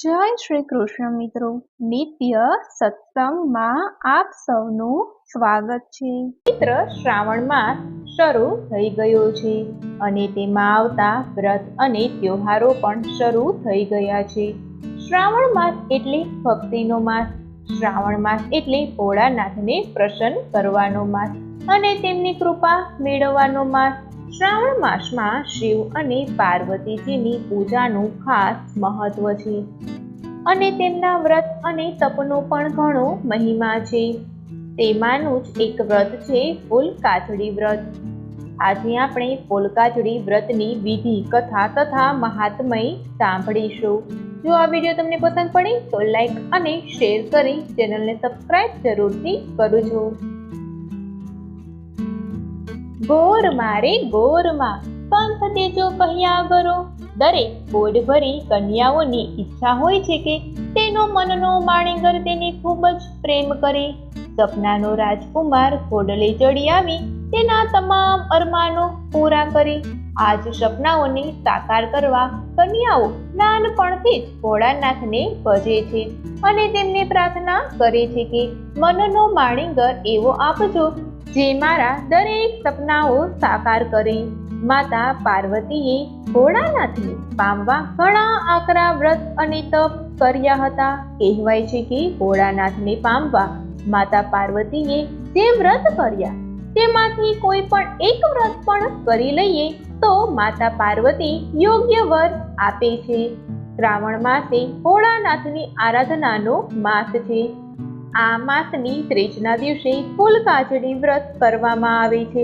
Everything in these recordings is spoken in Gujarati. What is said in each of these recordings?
જય શ્રી કૃષ્ણ મિત્રો, નિત્ય સત્સંગમાં આપ સૌનું સ્વાગત છે. પવિત્ર શ્રાવણ માસ શરૂ થઈ ગયો છે અને તેમાં આવતા વ્રત અને તહેવારો પણ શરૂ થઈ ગયા છે. શ્રાવણ માસ એટલે ભક્તિનો માસ. શ્રાવણ માસ એટલે ભોળાનાથને પ્રસન્ન કરવાનો માસ અને તેમની કૃપા મેળવવાનો માસ. શ્રાવણ માસમાં શિવ અને પાર્વતીજીની પૂજાનું ખાસ મહત્વ છે અને તેમના વ્રત અને તપનો પણ ઘણો મહિમા છે. તેમાંનું જ એક વ્રત છે ફૂલકાચડી વ્રત. આજે આપણે ફૂલકાચડી વ્રતની વિધિ, કથા તથા મહાત્મય સાંભળીશું. જો આ વિડીયો તમને પસંદ પડે તો લાઈક અને શેર કરી ચેનલને સબસ્ક્રાઇબ જરૂરથી કરજો. ગોરમાં રે ગોરમાં પંથ દેજો કહ્યા ગરો. દરેક ગોડ ભરી કન્યાઓની ઈચ્છા હોય છે કે તેનો મનનો માણેગર તેને ખૂબ જ પ્રેમ કરે. સપનાનો રાજકુમાર ઘોડલે ચડી આવી તેના તમામ અરમાનો પૂરા કરે. આજ સપનાઓને સાકાર કરવા કન્યાઓ નાનપણથી જ ભોળાનાથને ભજે છે અને તેમને પ્રાર્થના કરે છે કે મનનો માણેગર એવો આપજો જે મારા દરેક સપનાઓ સાકાર કરે. માતા પાર્વતીએ ભોળાનાથને પામવા ઘણા આકરા વ્રત અને તપ કર્યા હતા. કહેવાય છે કે ભોળાનાથને પામવા માતા પાર્વતીએ જે વ્રત કર્યા તેમાંથી કોઈ પણ એક વ્રત પણ કરી લઈએ તો માતા પાર્વતી યોગ્ય વર આપે છે. શ્રાવણ માસે ભોળાનાથની આરાધનાનો માસ છે. આ માસની ત્રીજના દિવસે ફૂલકાચડી વ્રત કરવામાં આવે છે.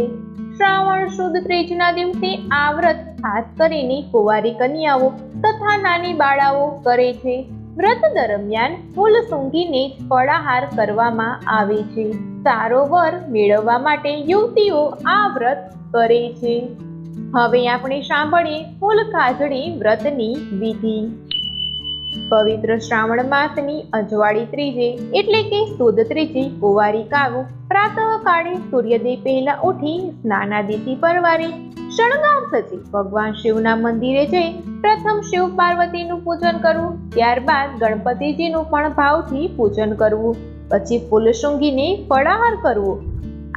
શ્રાવણ સુદ ત્રીજના દિવસે આ વ્રત ખાસ કરીને કુંવારી કન્યાઓ તથા નાની બાળાઓ કરે છે. વ્રત દરમિયાન ફૂલ સૂંઘીને જ ફળાહાર કરવામાં આવે છે. સારો વર મેળવવા માટે યુવતીઓ આ વ્રત કરે છે. હવે આપણે સાંભળીએ ફૂલકાચડી વ્રતની વિધિ. પવિત્ર શ્રાવણ માસની અજવાળી ત્રીજે એટલે કે સુદ ત્રીજે કુંવારિકાઓ પ્રાતઃકાળે સૂર્યોદય પહેલા ઉઠી સ્નાનાદિથી પરવારી શણગાર સજી ભગવાન શિવના મંદિરે જઈ પ્રથમ શિવ પાર્વતીનું પૂજન કરવું, ત્યારબાદ ગણપતિજીનું પણ ભાવથી પૂજન કરવું, પછી ફૂલ સૂંઘીને ફળાહાર કરવો.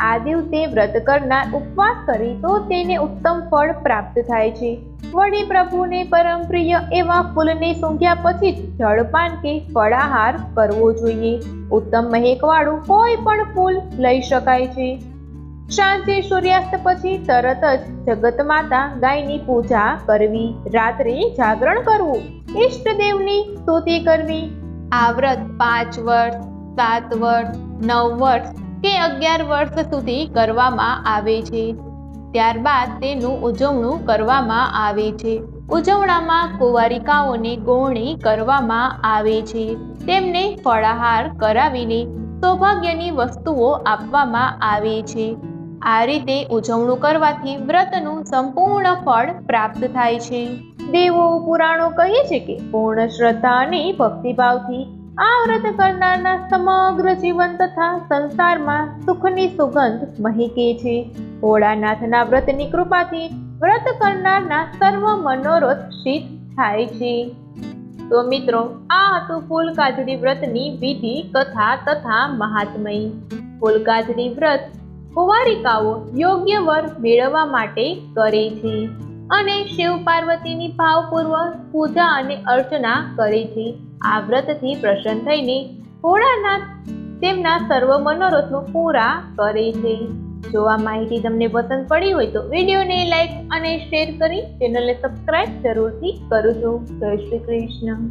આ દિવસે વ્રત કરનાર ઉપવાસ કરી તો તેને ઉત્તમ ફળ પ્રાપ્ત થાય છે. વળી પ્રભુને પરમ પ્રિય એવા ફૂલને સૂંઘ્યા પછી જ જળપાન કે ફળાહાર કરવો જોઈએ. ઉત્તમ મહેકવાળું કોઈ પણ ફૂલ લઈ શકાય છે. સાંજે સૂર્યાસ્ત પછી તરત જ જગત માતા ગાયની પૂજા કરવી, રાત્રે જાગરણ કરવું, ઈષ્ટદેવની સ્તુતિ કરવી. આ વ્રત 5 વર્ષ, 7 વર્ષ, 9 વર્ષ કે 11 વર્ષ સુધી કરવામાં આવે છે. ત્યારબાદ તેનું ઉજવણું કરવામાં આવે છે. ઉજવણામાં કુંવારિકાઓને ગોળણી કરવામાં આવે છે. તેમને ફળાહાર કરાવીને સૌભાગ્યની વસ્તુઓ આપવામાં આવે છે. આ રીતે ઉજવણું કરવાથી વ્રતનું સંપૂર્ણ ફળ પ્રાપ્ત થાય છે. દેવો પુરાણો કહે છે કે પૂર્ણ શ્રદ્ધા અને ભક્તિભાવથી આ વ્રત કરનારના સમગ્ર જીવન તથા સંસારમાં સુખની સુગંધ મહેકે છે. ભોળાનાથના વ્રતની કૃપાથી વ્રત કરનારના સર્વ મનોરથ સિદ્ધ થાય છે. તો મિત્રો, આ હતું ફૂલકાચડી વ્રતની વિધિ, કથા તથા મહાત્મય. ફૂલકાચડી વ્રત કુંવારિકાઓ યોગ્ય વર મેળવવા માટે કરે છે અને શિવ પાર્વતીની ભાવપૂર્વક પૂજા અને અર્ચના કરે છે. આ વ્રતથી પ્રસન્ન થઈને ભોળાનાથ તેમના સર્વ મનોરથો પૂરા કરે છે. જો આ માહિતી તમને પસંદ પડી હોય તો વિડીયોને લાઈક અને શેર કરી ચેનલને સબસ્ક્રાઇબ જરૂરથી કરજો. જય શ્રી કૃષ્ણ.